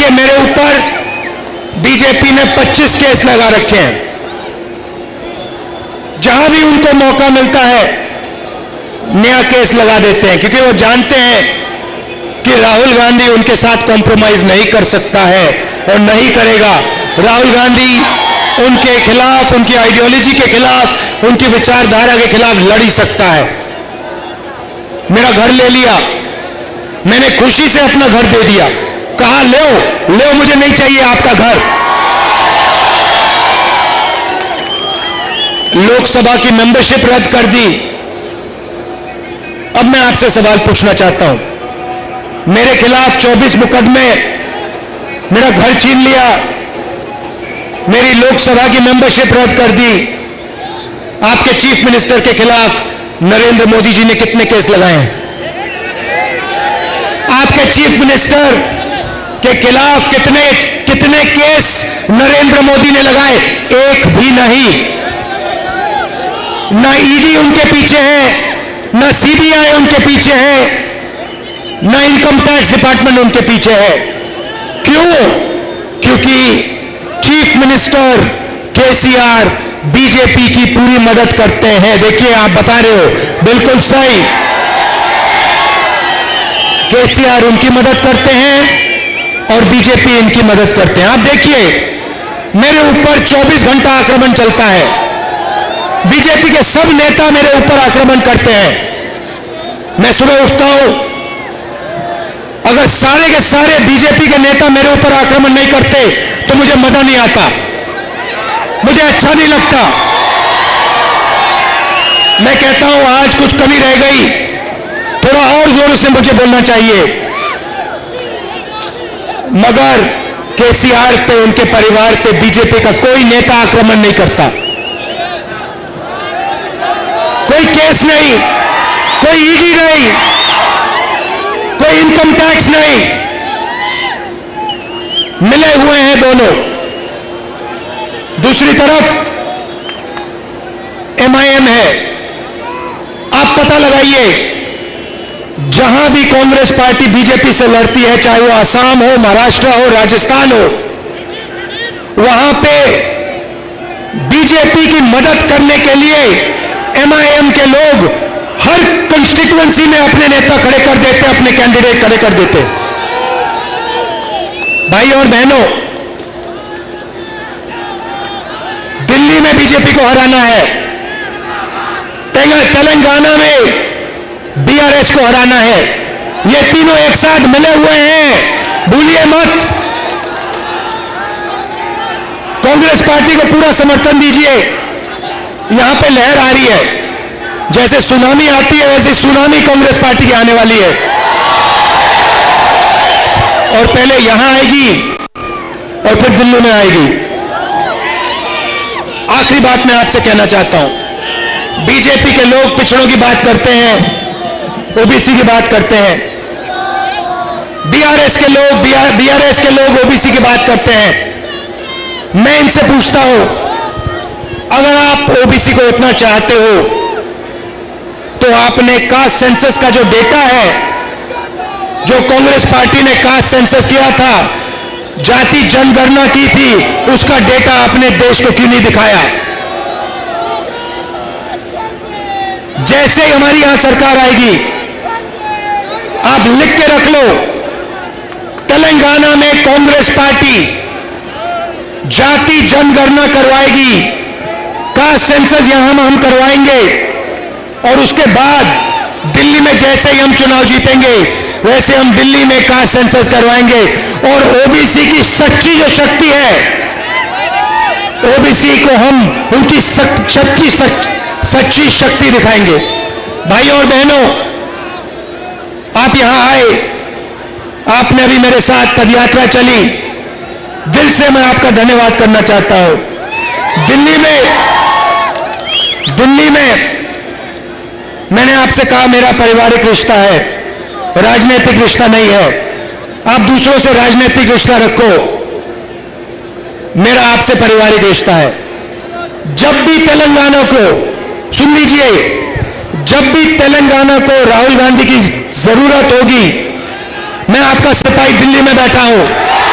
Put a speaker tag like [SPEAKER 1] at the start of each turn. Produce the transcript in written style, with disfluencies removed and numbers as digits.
[SPEAKER 1] देखिए, मेरे ऊपर बीजेपी ने 25 केस लगा रखे हैं। जहां भी उनको मौका मिलता है नया केस लगा देते हैं, क्योंकि वो जानते हैं कि राहुल गांधी उनके साथ कॉम्प्रोमाइज नहीं कर सकता है और नहीं करेगा। राहुल गांधी उनके खिलाफ, उनकी आइडियोलॉजी के खिलाफ, उनकी विचारधारा के खिलाफ लड़ ही सकता है। मेरा घर ले लिया, मैंने खुशी से अपना घर दे दिया, कहा लो मुझे नहीं चाहिए आपका घर। लोकसभा की मेंबरशिप रद्द कर दी। अब मैं आपसे सवाल पूछना चाहता हूं, मेरे खिलाफ 24 मुकदमे, मेरा घर छीन लिया, मेरी लोकसभा की मेंबरशिप रद्द कर दी। आपके चीफ मिनिस्टर के खिलाफ नरेंद्र मोदी जी ने कितने केस लगाए हैं? आपके चीफ मिनिस्टर के खिलाफ कितने केस नरेंद्र मोदी ने लगाए? एक भी नहीं। ना ईडी उनके पीछे है, ना सीबीआई उनके पीछे है, ना इनकम टैक्स डिपार्टमेंट उनके पीछे है। क्यों? क्योंकि चीफ मिनिस्टर केसीआर बीजेपी की पूरी मदद करते हैं। देखिए, आप बता रहे हो, बिल्कुल सही, केसीआर उनकी मदद करते हैं और बीजेपी इनकी मदद करते हैं। आप देखिए, मेरे ऊपर 24 घंटा आक्रमण चलता है, बीजेपी के सब नेता मेरे ऊपर आक्रमण करते हैं। मैं सुबह उठता हूं, अगर सारे के सारे बीजेपी के नेता मेरे ऊपर आक्रमण नहीं करते तो मुझे मजा नहीं आता, मुझे अच्छा नहीं लगता। मैं कहता हूं आज कुछ कमी रह गई, थोड़ा और जोर से मुझे बोलना चाहिए। मगर केसीआर पे, उनके परिवार पे बीजेपी का कोई नेता आक्रमण नहीं करता, कोई केस नहीं, कोई ईडी नहीं, कोई इनकम टैक्स नहीं, मिले हुए हैं दोनों। दूसरी तरफ एमआईएम है। आप पता लगाइए, जहां भी कांग्रेस पार्टी बीजेपी से लड़ती है, चाहे वो असम हो, महाराष्ट्र हो, राजस्थान हो, वहां पे बीजेपी की मदद करने के लिए एमआईएम के लोग हर कंस्टिट्यूएंसी में अपने नेता खड़े कर देते, अपने कैंडिडेट खड़े कर देते। भाई और बहनों, दिल्ली में बीजेपी को हराना है, तेलंगाना में बीआरएस को हराना है। ये तीनों एक साथ मिले हुए हैं, भूलिए मत। कांग्रेस पार्टी को पूरा समर्थन दीजिए। यहां पे लहर आ रही है, जैसे सुनामी आती है वैसे सुनामी कांग्रेस पार्टी की आने वाली है, और पहले यहां आएगी और फिर दिल्ली में आएगी। आखिरी बात मैं आपसे कहना चाहता हूं, बीजेपी के लोग पिछड़ों की बात करते हैं, ओबीसी की बात करते हैं, बीआरएस के लोग ओबीसी की बात करते हैं। मैं इनसे पूछता हूं, अगर आप ओबीसी को इतना चाहते हो तो आपने कास्ट सेंसस का जो डेटा है, जो कांग्रेस पार्टी ने कास्ट सेंसस किया था, जाति जनगणना की थी, उसका डेटा अपने देश को क्यों नहीं दिखाया? जैसे ही हमारी यहां सरकार आएगी, आप लिख के रख लो, तेलंगाना में कांग्रेस पार्टी जाति जनगणना करवाएगी, कास्ट सेंसस यहां हम करवाएंगे, और उसके बाद दिल्ली में जैसे ही हम चुनाव जीतेंगे वैसे हम दिल्ली में कास्ट सेंसस करवाएंगे। और ओबीसी की सच्ची जो शक्ति है, ओबीसी को हम उनकी सच्ची शक्ति दिखाएंगे। भाइयों और बहनों, आप यहां आए, आपने अभी मेरे साथ पदयात्रा चली, दिल से मैं आपका धन्यवाद करना चाहता हूं। दिल्ली में मैंने आपसे कहा मेरा पारिवारिक रिश्ता है, राजनीतिक रिश्ता नहीं है। आप दूसरों से राजनीतिक रिश्ता रखो, मेरा आपसे पारिवारिक रिश्ता है। जब भी तेलंगाना को, सुन लीजिए, जब भी तेलंगाना को राहुल गांधी की जरूरत होगी, मैं आपका सिपाही दिल्ली में बैठा हूं।